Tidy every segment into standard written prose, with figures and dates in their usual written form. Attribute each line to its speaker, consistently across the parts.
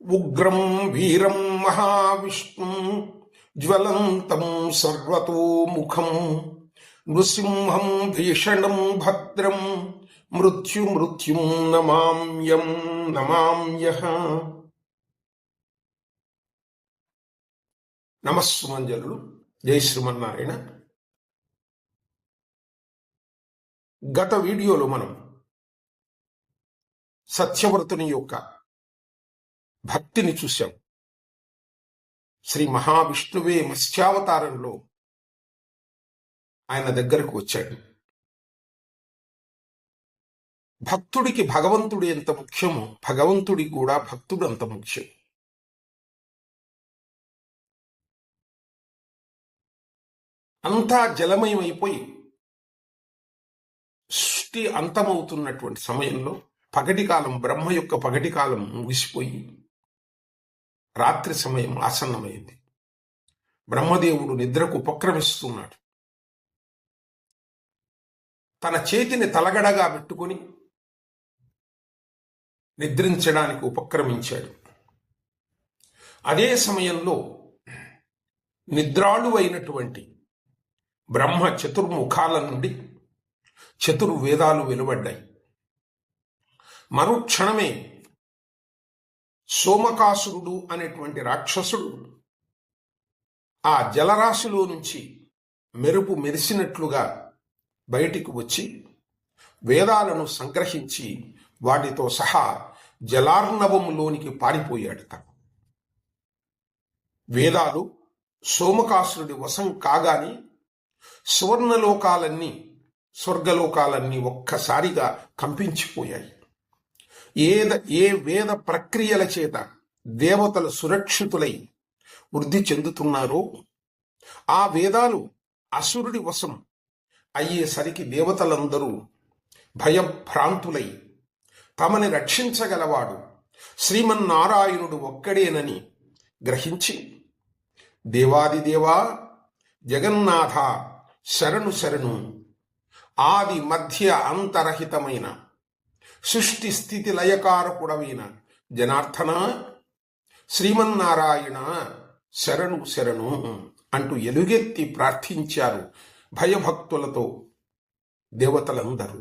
Speaker 1: ఉగ్రం వీరం మహావిష్ణుం జ్వలంతం సర్వతోముఖం నృసింహం భీషణం భద్రం మృత్యుం నమామ్యం నమామ్యః. నమస్సుమంజలుడు. జై శ్రీమన్నారాయణ. గత వీడియోలో మనం సత్యవ్రతుని యొక్క భక్తిని చూశాం. శ్రీ మహావిష్ణువే మత్స్యావతారంలో ఆయన దగ్గరకు వచ్చాడు. భక్తుడికి భగవంతుడు ఎంత ముఖ్యమో భగవంతుడికి కూడా భక్తుడు అంత ముఖ్యం. అంతా జలమయమైపోయి సృష్టి అంతమవుతున్నటువంటి సమయంలో పగటి కాలం, బ్రహ్మ యొక్క పగటి కాలం ముగిసిపోయి రాత్రి సమయం ఆసన్నమైంది. బ్రహ్మదేవుడు నిద్రకు ఉపక్రమిస్తున్నాడు. తన చేతిని తలగడగా పెట్టుకుని నిద్రించడానికి ఉపక్రమించాడు. అదే సమయంలో నిద్రాళు అయినటువంటి బ్రహ్మ చతుర్ముఖాల నుండి చతుర్వేదాలు వెలువడ్డాయి. మరుక్షణమే సోమకాసురుడు అనేటువంటి రాక్షసుడు ఆ జలరాశిలో నుంచి మెరుపు మెరిసినట్లుగా బయటికి వచ్చి వేదాలను సంగ్రహించి వాటితో సహా జలార్ణవములోనికి పారిపోయాడట. వేదాలు సోమకాసురుడి వశం కాగానే స్వర్గలోకాలన్నీ ఒక్కసారిగా కంపించిపోయాయి. ఏ వేద ప్రక్రియల చేత దేవతలు సురక్షితులై వృద్ధి చెందుతున్నారో ఆ వేదాలు అసురుడి వశం అయ్యేసరికి దేవతలందరూ భయభ్రాంతులై తమని రక్షించగలవాడు శ్రీమన్నారాయణుడు ఒక్కడేనని గ్రహించి, దేవాదిదేవా జగన్నాథ శరణు శరణు, ఆది మధ్య అంతరహితమైన సృష్టి స్థితి లయకారకుడమైన జనార్దన శ్రీమన్నారాయణ శరణు శరణు అంటూ ఎలుగెత్తి ప్రార్థించారు భయభక్తులతో దేవతలందరూ.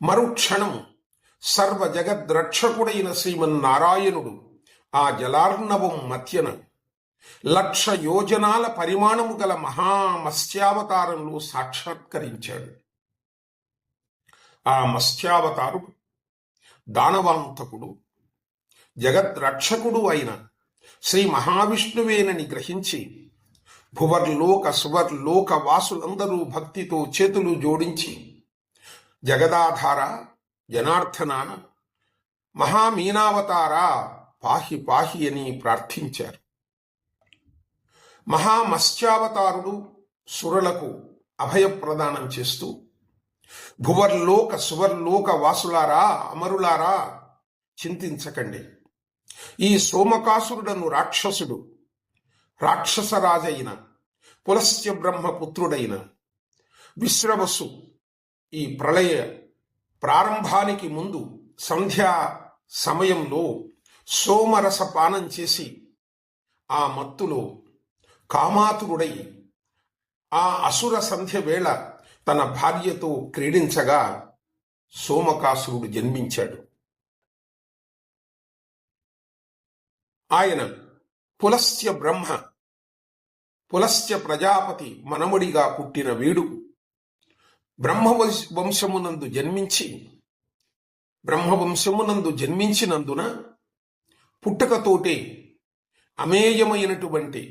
Speaker 1: మరుక్షణం సర్వ జగద్రక్షకుడైన శ్రీమన్నారాయణుడు ఆ జలార్ణవం మధ్యన 1,00,000 యోజనాల పరిమాణము గల మహామత్స్యావతారంలో సాక్షాత్కరించాడు. ఆ మత్స్యావతారుడు దానవాంతకుడు, జగద్రక్షకుడు అయిన శ్రీ మహావిష్ణువేనని గ్రహించి భువర్లోక సువర్లోక వాసులందరూ భక్తితో చేతులు జోడించి జగదాధార జనార్దన మహామీనావతార పాహి పాహి అని ప్రార్థించారు. మహామత్స్యావతారుడు సురులకు అభయప్రదానం చేస్తూ, భువర్లోక సువర్లోక వాసులారా, అమరులారా, చింతించకండి. ఈ సోమకాసురుడను రాక్షసుడు రాక్షసరాజైన పులస్త్య బ్రహ్మపుత్రుడైన విశ్రవసు ఈ ప్రళయ ప్రారంభానికి ముందు సంధ్యా సమయంలో సోమరస పానం చేసి ఆ మత్తులో కామాతురుడై ఆ అసుర సంధ్య వేళ తన భార్యతో క్రీడించగా సోమకాసురుడు జన్మించాడు. ఆయన పులస్త్య ప్రజాపతి మనముడిగా పుట్టిన వీడు బ్రహ్మవంశమునందు జన్మించినందున పుట్టుకతోటే అమేయమైనటువంటి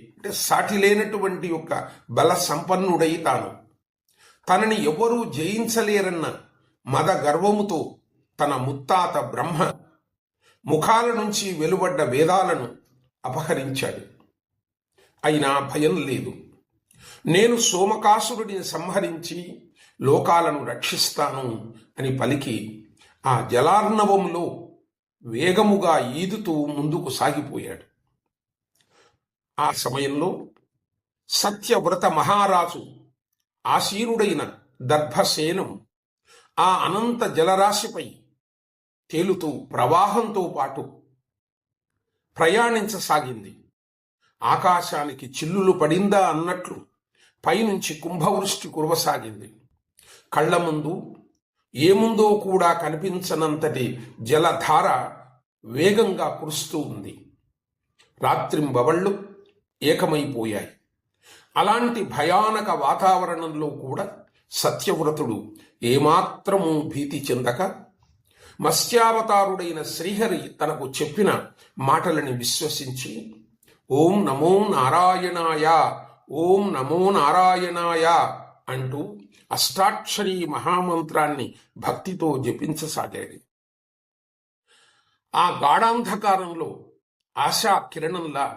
Speaker 1: సాటి లేనటువంటి యొక్క బల సంపన్నుడై తనని ఎవరూ జయించలేరన్న మద గర్వముతో తన ముత్తాత బ్రహ్మ ముఖాల నుంచి వెలువడ్డ వేదాలను అపహరించాడు. అయినా భయం లేదు. నేను సోమకాసురుడిని సంహరించి లోకాలను రక్షిస్తాను అని పలికి ఆ జలార్ణవంలో వేగముగా ఈదుతూ ముందుకు సాగిపోయాడు. ఆ సమయంలో సత్యవ్రత మహారాజు ఆసీనుడైన దర్భసేనం ఆ అనంత జలరాశిపై తేలుతూ ప్రవాహంతో పాటు ప్రయాణించసాగింది. ఆకాశానికి చిల్లులు పడిందా అన్నట్లు పైనుంచి కుంభవృష్టి కురవసాగింది. కళ్ల ముందు ఏముందో కూడా కనిపించనంతటి జలధార వేగంగా కురుస్తూ ఉంది. రాత్రింబవళ్ళు ఏకమైపోయాయి. అలాంటి భయానక వాతావరణంలో కూడా సత్యవ్రతుడు ఏమాత్రమూ భీతి చెందక మత్స్యావతారుడైన శ్రీహరి తనకు చెప్పిన మాటలని విశ్వసించి ఓం నమో నారాయణాయ, ఓం నమో నారాయణాయ అంటూ అష్టాక్షరీ మహామంత్రాన్ని భక్తితో జపించసాగాడు. ఆ గాఢాంధకారంలో ఆశా కిరణంలా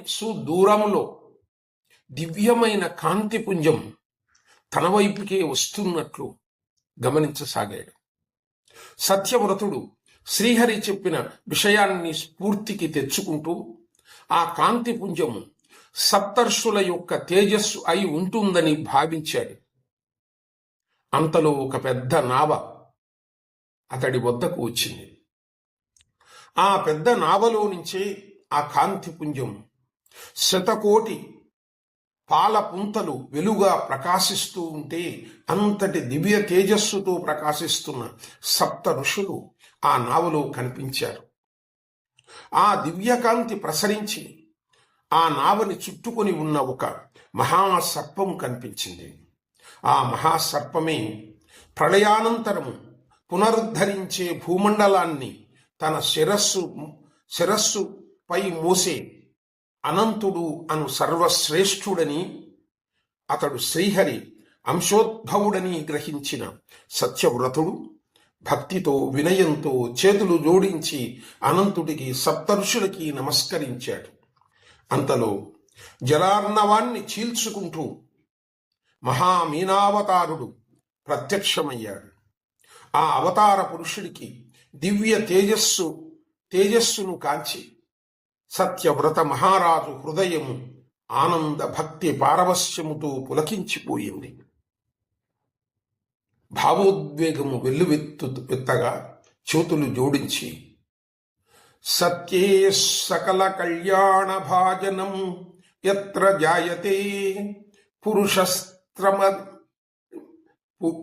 Speaker 1: సుదూరంలో దివ్యమైన కాంతిపుంజం తన వైపుకే వస్తున్నట్లు గమనించసాగాడు. సత్యవ్రతుడు శ్రీహరి చెప్పిన విషయాన్ని స్ఫూర్తికి తెచ్చుకుంటూ ఆ కాంతిపుంజము సప్తర్షుల యొక్క తేజస్సు అయి ఉంటుందని భావించాడు. అంతలో ఒక పెద్ద నావ అతడి వద్దకు వచ్చింది. ఆ పెద్ద నావలో నుంచే ఆ కాంతిపుంజం శతకోటి పాల పుంతలు వెలుగా ప్రకాశిస్తూ ఉంటే అంతటి దివ్య తేజస్సుతో ప్రకాశిస్తున్న సప్త ఋషులు ఆ నావలో కనిపించారు. ఆ దివ్యకాంతి ప్రసరించి ఆ నావని చుట్టుకొని ఉన్న ఒక మహాసర్పం కనిపించింది. ఆ మహాసర్పమే ప్రళయానంతరము పునరుద్ధరించే భూమండలాన్ని తన శిరస్సుపై మోసే అనంతుడు అను సర్వశ్రేష్ఠుడని, అతడు శ్రీహరి అంశోద్భవుడని గ్రహించిన సత్యవ్రతుడు భక్తితో వినయంతో చేతులు జోడించి అనంతుడికి సప్తఋషులకి నమస్కరించాడు. అంతలో జలార్ణవాన్ని చీల్చుకుంటూ మహామీనావతారుడు ప్రత్యక్షమయ్యాడు. ఆ అవతార పురుషుడికి దివ్య తేజస్సును కాంచి సత్యవ్రత మహారాజు హృదయము ఆనంద భక్తి పారవశ్యముతో పులకించిపోయింది. భావోద్వేగము వెల్లువెత్తగా చేతులు జోడించి సత్యే సకల కళ్యాణ భాజనం యత్ర జాయతే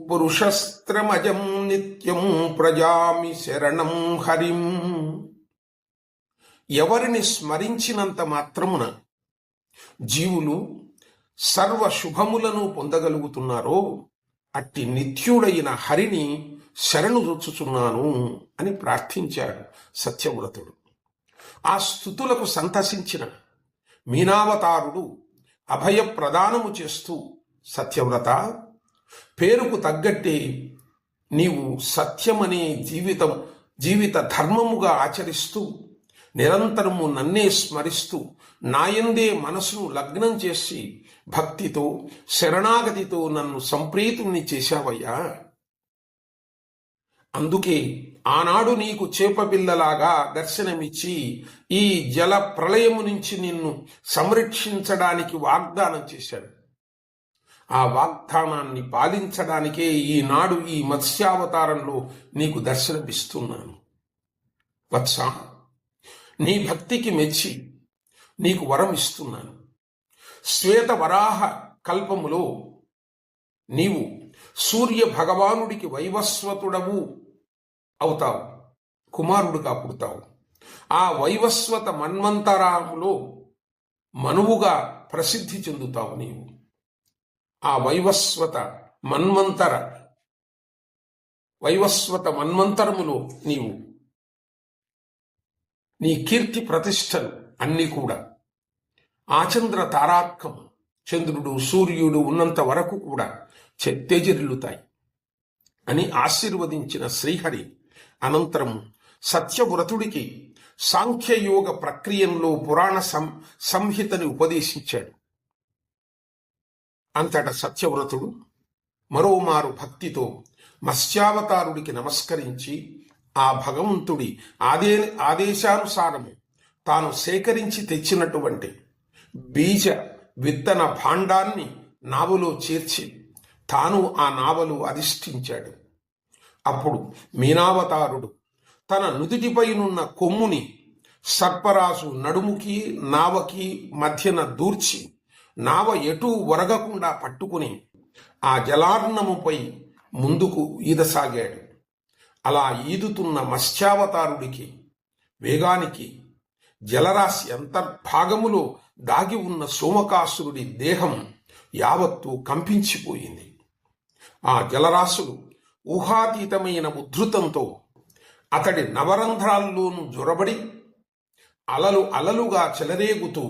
Speaker 1: పురుషస్త్రమజం నిత్యం ప్రజామి శరణం హరిం. ఎవరిని స్మరించినంత మాత్రమున జీవులు సర్వ శుభములను పొందగలుగుతున్నారో అట్టి నిత్యుడైన హరిని శరణు జొచ్చుచున్నాను అని ప్రార్థించాడు సత్యవ్రతుడు. ఆ స్తుతులకు సంతసించిన మీనావతారుడు అభయ ప్రదానము చేస్తూ సత్యవ్రత, పేరుకు తగ్గట్టే నీవు సత్యమనే జీవిత ధర్మముగా ఆచరిస్తూ నిరంతరము నన్నే స్మరిస్తూ నాయందే మనసును లగ్నం చేసి భక్తితో శరణాగతితో నన్ను సంప్రీతుణ్ణి చేశావయ్యా. అందుకే ఆనాడు నీకు చేపపిల్లలాగా దర్శనమిచ్చి ఈ జల ప్రళయము నుంచి నిన్ను సంరక్షించడానికి వాగ్దానం చేశాడు. ఆ వాగ్దానాన్ని పాలించడానికే ఈనాడు ఈ మత్స్యావతారంలో నీకు దర్శనమిస్తున్నాను. వత్స, నీ భక్తికి మెచ్చి నీకు వరం ఇస్తున్నాను. శ్వేత వరాహ కల్పములో నీవు సూర్య భగవానుడికి వైవస్వతుడవు అవుతావు, కుమారుడుగా పుడతావు. ఆ వైవస్వత మన్వంతరములో మనువుగా ప్రసిద్ధి చెందుతావు నీవు. ఆ వైవస్వత మన్వంతరములో నీవు నీ కీర్తి ప్రతిష్టలు అన్నీ కూడా ఆచంద్ర తారార్కం, చంద్రుడు సూర్యుడు ఉన్నంత వరకు కూడా తేజరిల్లుతాయి అని ఆశీర్వదించిన శ్రీహరి అనంతరం సత్యవ్రతుడికి సాంఖ్యయోగ ప్రక్రియలో పురాణ సంహితని ఉపదేశించాడు. అంతటా సత్యవ్రతుడు మరోమారు భక్తితో మత్స్యావతారుడికి నమస్కరించి ఆ భగవంతుడి ఆదేశానుసారము తాను సేకరించి తెచ్చినటువంటి బీజ విత్తన భాండాన్ని నావలో చేర్చి తాను ఆ నావలో అధిష్ఠించాడు. అప్పుడు మీనావతారుడు తన నుదుటిపైనున్న కొమ్ముని సర్పరాజు నడుముకి నావకి మధ్యన దూర్చి నావ ఎటూ ఒరగకుండా పట్టుకుని ఆ జలార్ణముపై ముందుకు ఈదసాగాడు. అలా ఈదుతున్న మత్స్యావతారుడికి వేగానికి జలరాశి అంతర్భాగములో దాగి ఉన్న సోమకాసురుడి దేహం యావత్తు కంపించిపోయింది. ఆ జలరాశులు ఊహాతీతమైన ఉద్ధృతంతో అతడి నవరంధ్రాల్లోనూ జొరబడి అలలు అలలుగా చెలరేగుతూ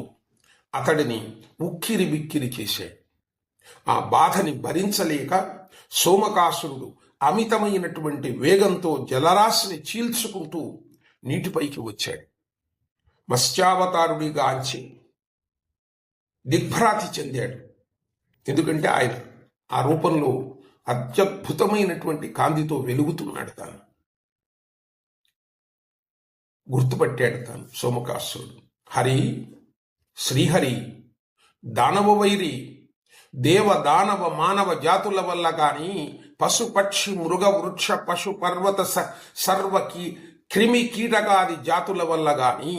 Speaker 1: అతడిని ఉక్కిరి బిక్కిరి చేశాయి. ఆ బాధని భరించలేక సోమకాసురుడు అమితమైనటువంటి వేగంతో జలరాశిని చీల్చుకుంటూ నీటిపైకి వచ్చాడు. మత్స్యావతారుడిగాంచి దిగ్భ్రాంతి చెందాడు. ఎందుకంటే ఆయన ఆ రూపంలో అత్యద్భుతమైనటువంటి కాంతితో వెలుగుతున్నాడు. తాను గుర్తుపట్టాడు తాను సోమకాసురుడు. హరి, శ్రీహరి, దానవ వైరి, దేవ దానవ మానవ జాతుల వల్ల గాని పశు పక్షి మృగ వృక్ష పశు పర్వత సర్వ క్రిమి కీటకాది జాతుల వల్ల గాని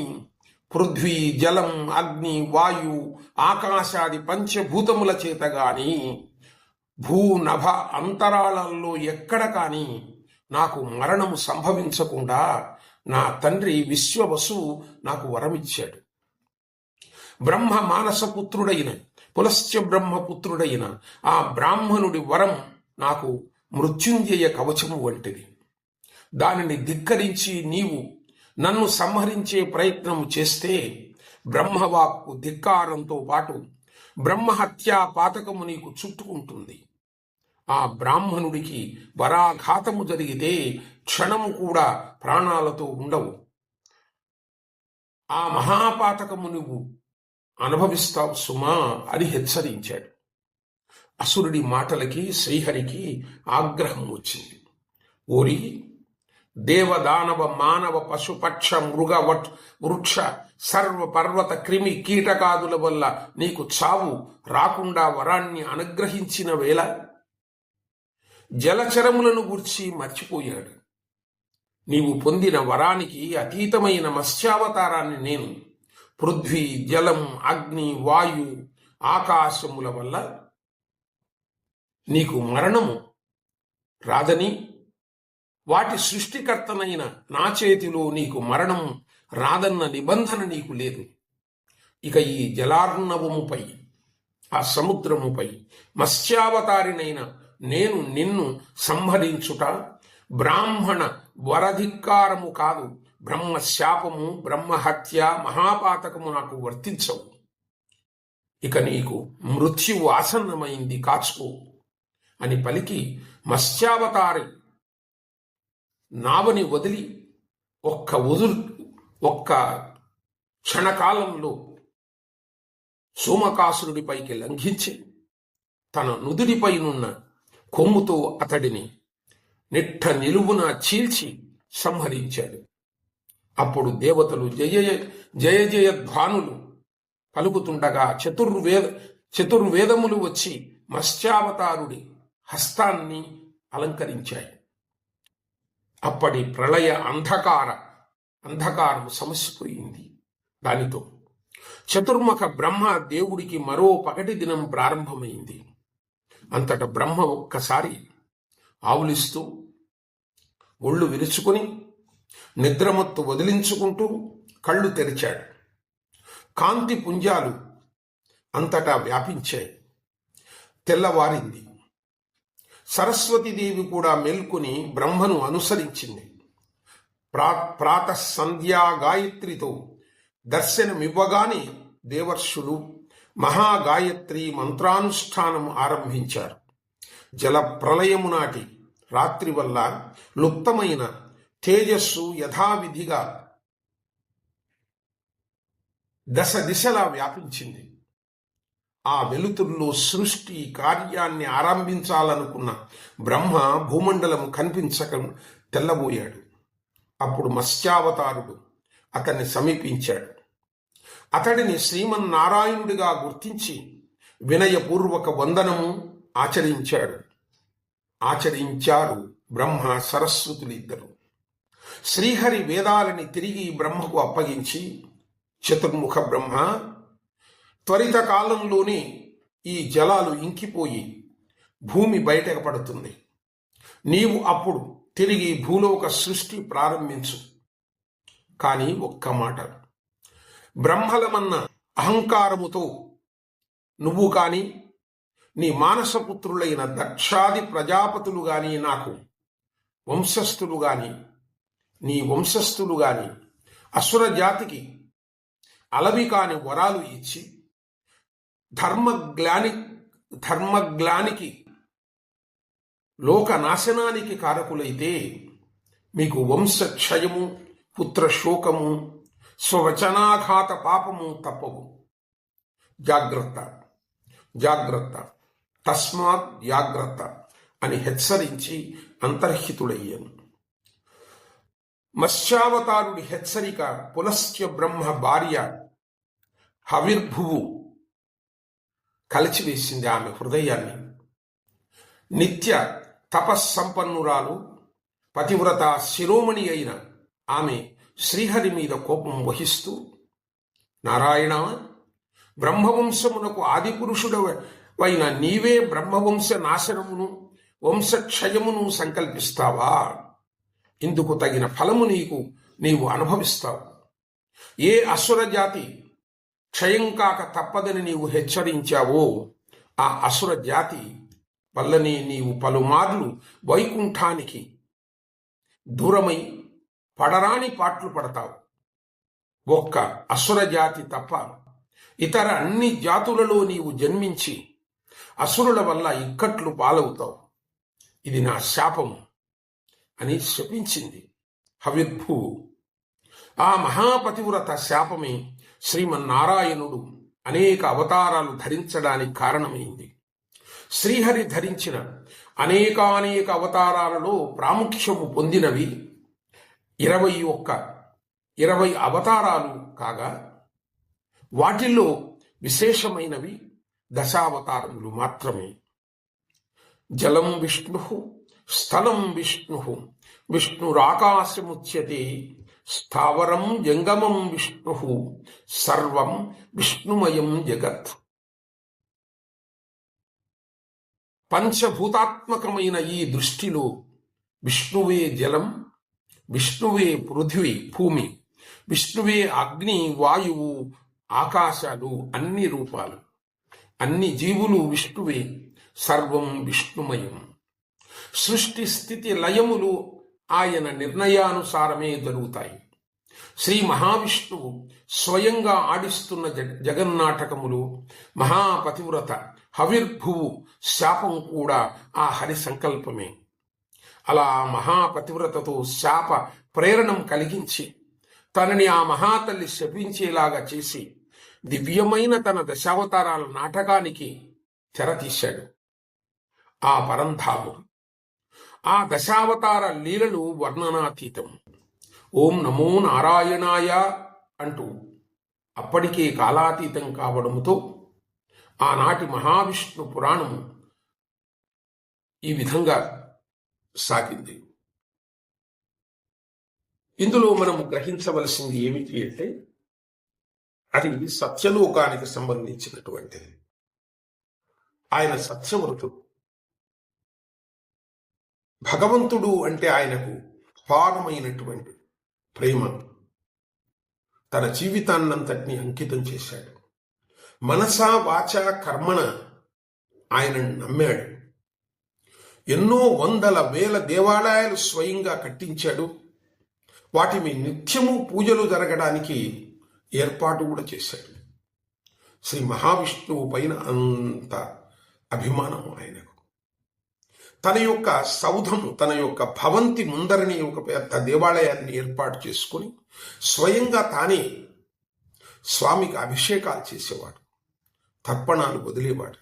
Speaker 1: పృథ్వీ జలం అగ్ని వాయు ఆకాశాది పంచభూతముల చేత గాని భూ నభ అంతరాళంలో ఎక్కడ కాని నాకు మరణము సంభవించకుండా నా తండ్రి విశ్వవసువు నాకు వరమిచ్చాడు. బ్రహ్మ మానసపుత్రుడైన పులస్త్య బ్రహ్మపుత్రుడైన ఆ బ్రాహ్మణుడి వరం నాకు మృత్యుంజయ కవచము వంటిది. దానిని ధిక్కరించి నీవు నన్ను సంహరించే ప్రయత్నం చేస్తే బ్రహ్మవాక్కు ధిక్కారంతో పాటు బ్రహ్మహత్యా పాతకము నీకు చుట్టుకుంటుంది. ఆ బ్రాహ్మణుడికి వరాఘాతము జరిగితే క్షణము కూడా ప్రాణాలతో ఉండవు. ఆ మహాపాతకము నువ్వు అనుభవిస్తావు సుమా అని హెచ్చరించాడు. అసురుడి మాటలకి శ్రీహరికి ఆగ్రహం వచ్చింది. ఓరి, దేవదానవ మానవ పశుపక్ష మృగ వృక్ష సర్వ పర్వత క్రిమి కీటకాదుల వల్ల నీకు చావు రాకుండా వరాన్ని అనుగ్రహించిన వేళ జలచరములను గూర్చి మర్చిపోయాడు. నీవు పొందిన వరానికి అతీతమైన మత్స్యావతారాన్ని నేను పృథ్వీ జలం అగ్ని వాయు ఆకాశముల వల్ల నీకు మరణము రాదని, వాటి సృష్టికర్తనైన నా చేతిలో నీకు మరణం రాదన్న నిబంధన నీకు లేదు. ఇక ఈ జలార్ణవముపై ఆ సముద్రముపై మత్స్యావతారినైన నేను నిన్ను సంహరించుట బ్రాహ్మణ వరధిక్కారము కాదు, బ్రహ్మశాపము బ్రహ్మహత్య మహాపాతకము నాకు వర్తించవు. ఇక నీకు మృత్యువు ఆసన్నమైంది, కాచుకో అని పలికి మత్స్యావతారి నావని వదిలి ఒక్క క్షణకాలంలో సోమకాసురుడిపైకి లంఘించి తన నుదుడిపైనున్న కొమ్ముతో అతడిని నిట్ట నిలువున చీల్చి సంహరించాడు. అప్పుడు దేవతలు జయ జయ జయ ధ్వానులు పలుకుతుండగా చతుర్వేదములు వచ్చి మత్స్యావతారుడి హస్తాన్ని అలంకరించాయి. అప్పటి ప్రళయ అంధకారం సమసిపోయింది. దానితో చతుర్ముఖ బ్రహ్మ దేవుడికి మరో పగటి దినం ప్రారంభమైంది. అంతట బ్రహ్మ ఒక్కసారి ఆవులిస్తూ ఒళ్ళు విరుచుకుని నిద్రమత్తు వదిలించుకుంటూ కళ్ళు తెరిచాడు. కాంతి పుంజాలు అంతటా వ్యాపించాయి. తెల్లవారింది. సరస్వతీదేవి కూడా మేల్కొని బ్రహ్మను అనుసరించింది. ప్రాతః సంధ్యా గాయత్రితో దర్శనమివ్వగానే దేవర్షులు మహాగాయత్రి మంత్రానుష్ఠానం ఆరంభించారు. జల ప్రళయము నాటి రాత్రి వల్ల లుప్తమైన తేజస్సు యథావిధిగా దశ దిశలా వ్యాపించింది. ఆ వెలుతుల్లో సృష్టి కార్యాన్ని ఆరంభించాలనుకున్న బ్రహ్మ భూమండలం కనిపించక తెల్లబోయాడు. అప్పుడు మత్స్యావతారుడు అతన్ని సమీపించాడు. అతడిని శ్రీమన్నారాయణుడిగా గుర్తించి వినయపూర్వక వందనము ఆచరించారు బ్రహ్మ సరస్వతులిద్దరు. శ్రీహరి వేదాలని తిరిగి బ్రహ్మకు అప్పగించి, చతుర్ముఖ బ్రహ్మ, త్వరిత కాలంలోనే ఈ జలాలు ఇంకిపోయి భూమి బయటకు పడుతుంది. నీవు అప్పుడు తిరిగి భూలోక సృష్టి ప్రారంభించు. కానీ ఒక్క మాట, బ్రహ్మలమన్న అహంకారముతో నువ్వు కాని నీ మానసపుత్రులైన దక్షాది ప్రజాపతులు గాని, నాకు వంశస్థులు గాని, నీ వంశస్థులు గాని అసుర జాతికి అలవి కాని వరాలు ఇచ్చి ధర్మగ్లానికి లోకనాశనానికి కారకులైతే మీకు వంశక్షయము, పుత్రశోకము, స్వవచనాఘాత పాపము తప్పవు. జాగ్రత్త జాగ్రత్త, తస్మాత్ జాగ్రత్త అని హెచ్చరించి అంతర్హితుడయ్యాను. మత్స్యావతారుడి హెచ్చరిక పులస్త్య బ్రహ్మ భార్య హవిర్భువు కలిచివేసింది ఆమె హృదయాన్ని. నిత్య తపస్సంపన్నురాలు, పతివ్రత శిరోమణి అయిన ఆమె శ్రీహరి మీద కోపం వహిస్తూ, నారాయణ, బ్రహ్మవంశమునకు ఆదిపురుషుడవైన నీవే బ్రహ్మవంశ నాశనమును వంశక్షయమును సంకల్పిస్తావా? ఇందుకు తగిన ఫలము నీవు అనుభవిస్తావు. ఏ అసుర జాతి క్షయం కాక తప్పదని నీవు హెచ్చరించావో ఆ అసుర జాతి వల్లనే నీవు పలుమార్లు వైకుంఠానికి దూరమై పడరాని పాట్లు పడతావు. ఒక్క అసుర జాతి తప్ప ఇతర అన్ని జాతులలో నీవు జన్మించి అసురుల వల్ల ఇక్కట్లు పాలవుతావు. ఇది నా శాపము అని శపించింది హవిర్భువు. ఆ మహాపతివ్రత శాపమే శ్రీమన్నారాయణుడు అనేక అవతారాలు ధరించడానికి కారణమైంది. శ్రీహరి ధరించిన అనేకానేక అవతారాలలో ప్రాముఖ్యము పొందినవి 20 అవతారాలు కాగా, వాటిల్లో విశేషమైనవి దశావతారములు మాత్రమే. జలం విష్ణు, స్థలం విష్ణు, విష్ణురాకాశముచ్యతే, స్థావరం జంగమం విష్ణు, సర్వం విష్ణుమయం జగత్. పంచభూతాత్మకమైన ఈ దృష్టిలో విష్ణువే జలం, విష్ణువే పృథివీ భూమి, విష్ణువే అగ్ని వాయువు ఆకాశాలు, అన్ని రూపాలు, అన్ని జీవులు విష్ణువే, సర్వం విష్ణుమయం. సృష్టి స్థితి లయములు ఆయన నిర్ణయానుసారమే జరుగుతాయి. శ్రీ మహావిష్ణువు స్వయంగా ఆడిస్తున్న జగన్నాటకములు మహాపతివ్రత హవిర్భువు శాపం కూడా ఆ హరి సంకల్పమే. అలా మహాపతివ్రతతో శాప ప్రేరణం కలిగించి తనని ఆ మహాతల్లి శపించేలాగా చేసి దివ్యమైన తన దశావతారాల నాటకానికి తెరతీశాడు ఆ పరంధాముడు. ఆ దశావతార లీలలు వర్ణనాతీతం. ఓం నమో నారాయణాయ అంటూ అప్పటికే కాలాతీతం కావడంతో ఆనాటి మహావిష్ణు పురాణము ఈ విధంగా సాగింది. ఇందులో మనము గ్రహించవలసింది ఏమిటి అంటే, అది సత్యలోకానికి సంబంధించినటువంటిది. ఆయన సత్యవ్రతుడు. భగవంతుడు అంటే ఆయనకు అపారమైనటువంటి ప్రేమ. తన జీవితాన్నంతటినీ అంకితం చేశాడు. మనసా వాచ కర్మణ ఆయనను నమ్మాడు. ఎన్నో వందల వేల దేవాలయాలు స్వయంగా కట్టించాడు. వాటి మీ నిత్యము పూజలు జరగడానికి ఏర్పాటు కూడా చేశాడు. శ్రీ మహావిష్ణువు పైన అంత అభిమానం ఆయనకు. తన యొక్క సౌధము, తన యొక్క భవంతి ముందరని ఒక పెద్ద దేవాలయాన్ని ఏర్పాటు చేసుకుని స్వయంగా తానే స్వామికి అభిషేకాలు చేసేవాడు, తర్పణాలు వదిలేవాడు.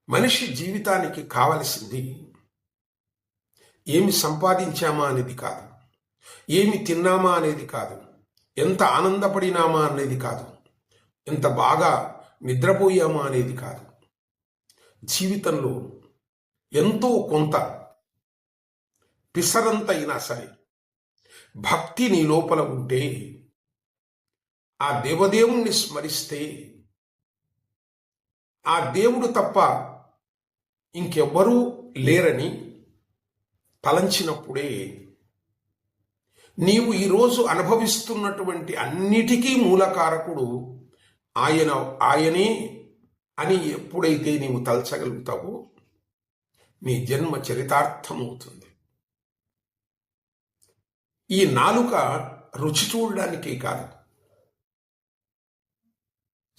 Speaker 1: మనిషి జీవితానికి కావలసింది ఏమి సంపాదించామా అనేది కాదు, ఏమి తిన్నామా అనేది కాదు, ఎంత ఆనందపడినామా అనేది కాదు, ఎంత బాగా నిద్రపోయామా అనేది కాదు. జీవితంలో ఎంతో కొంత పిసరంతైనా సరే భక్తి నీ లోపల ఉంటే, ఆ దేవదేవుణ్ణి స్మరిస్తే, ఆ దేవుడు తప్ప ఇంకెవ్వరూ లేరని తలంచినప్పుడే నీవు ఈరోజు అనుభవిస్తున్నటువంటి అన్నిటికీ మూలకారకుడు ఆయనే అని ఎప్పుడైతే నీవు తలచగలుగుతావో నీ జన్మ చరితార్థమవుతుంది. ఈ నాలుక రుచి చూడడానికే కాదు,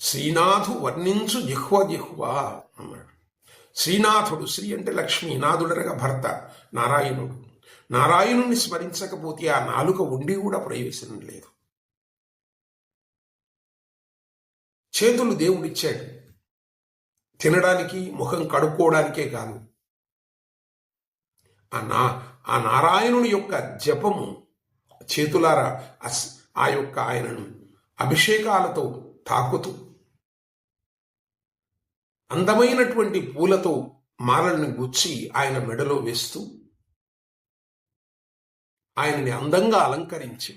Speaker 1: శ్రీనాథు వర్ణించు జిహ్వ జిహ్వ అన్నాడు. శ్రీనాథుడు, శ్రీ అంటే లక్ష్మీ, నాథుడనగా భర్త నారాయణుడు. నారాయణుణ్ణి స్మరించకపోతే ఆ నాలుక ఉండి కూడా ప్రయోజనం లేదు. చేతులు దేవుడిచ్చాడు తినడానికి, ముఖం కడుక్కోవడానికే కాదు. ఆ నారాయణుని యొక్క జపము చేతులారా ఆ యొక్క ఆయనను అభిషేకాలతో తాకుతూ, అందమైనటువంటి పూలతో మాలల్ని గుచ్చి ఆయన మెడలో వేస్తూ, ఆయనని అందంగా అలంకరించి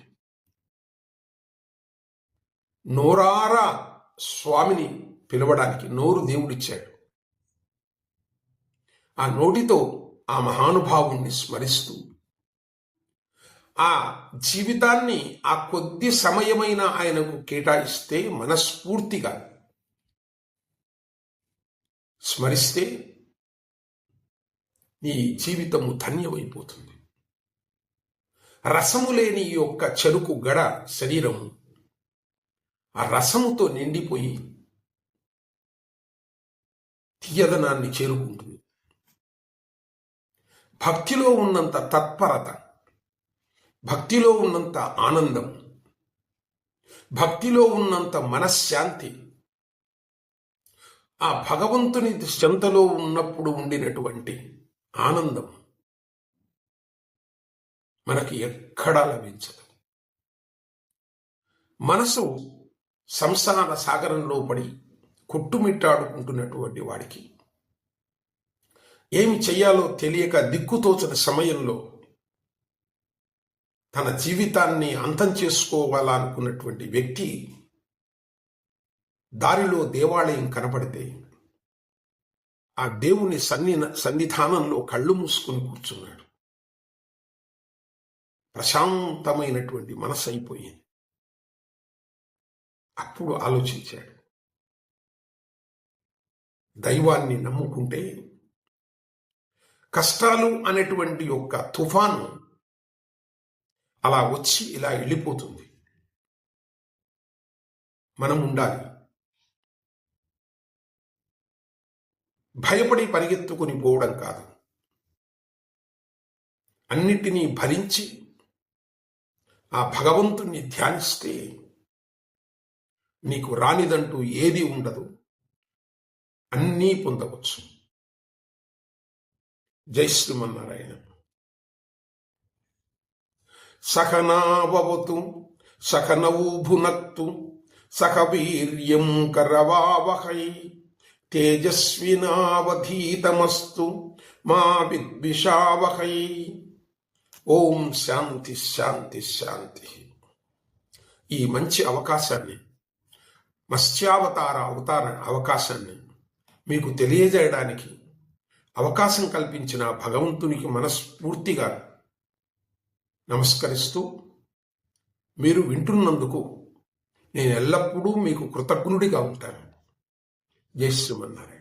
Speaker 1: నోరారా స్వామిని పిలవడానికి నోరు దేవుడిచ్చాడు. ఆ నోటితో ఆ మహానుభావుణ్ణి స్మరిస్తూ, ఆ జీవితాన్ని ఆ కొద్ది సమయమైన ఆయనకు కేటాయిస్తే, మనస్ఫూర్తిగా స్మరిస్తే నీ జీవితము ధన్యమైపోతుంది. రసము లేని ఈ యొక్క చెరుకు గడ శరీరము ఆ రసముతో నిండిపోయి తీయదనాన్ని చేరుకుంటుంది. భక్తిలో ఉన్నంత తత్పరత, భక్తిలో ఉన్నంత ఆనందం, భక్తిలో ఉన్నంత మనశ్శాంతి, ఆ భగవంతుని చెంతలో ఉన్నప్పుడు ఉండినటువంటి ఆనందం మనకి ఎక్కడా లభించదు. మనసు సంసార సాగరంలో పడి కొట్టుమిట్టాడుకుంటున్నటువంటి వాడికి ఏమి చెయ్యాలో తెలియక దిక్కుతోచని సమయంలో తన జీవితాన్ని అంతం చేసుకోవాలనుకున్నటువంటి వ్యక్తి దారిలో దేవాలయం కనపడితే ఆ దేవుని సన్నిధానంలో కళ్ళు మూసుకుని కూర్చున్నాడు. ప్రశాంతమైనటువంటి మనసు అయిపోయింది. అప్పుడు ఆలోచించాడు, దైవాన్ని నమ్ముకుంటే కష్టాలు అనేటువంటి యొక్క తుఫాను అలా వచ్చి ఇలా వెళ్ళిపోతుంది. మనం ఉండాలి. భయపడి పరిగెత్తుకుని పోవడం కాదు, అన్నిటినీ భరించి ఆ భగవంతుణ్ణి ధ్యానిస్తే నీకు రానిదంటూ ఏది ఉండదు, అన్నీ పొందవచ్చు. జై శ్రీమన్నారాయణ. సఖనావతు సఖనౌ భునక్తు సఖ వీర్యం కరవావహై తేజస్వినావధీతమస్తు మా విద్విషావహై. ఓం శాంతి శాంతి శాంతి. ఈ మంచి అవకాశాన్ని, మత్స్యావతార అవకాశాన్ని మీకు తెలియజేయడానికి అవకాశం కల్పించిన భగవంతునికి మనస్ఫూర్తిగా నమస్కరిస్తూ, మీరు వింటున్నందుకు నేను ఎల్లప్పుడూ మీకు కృతజ్ఞుడిగా ఉంటాను. జై శ్రీమన్నారాయణ.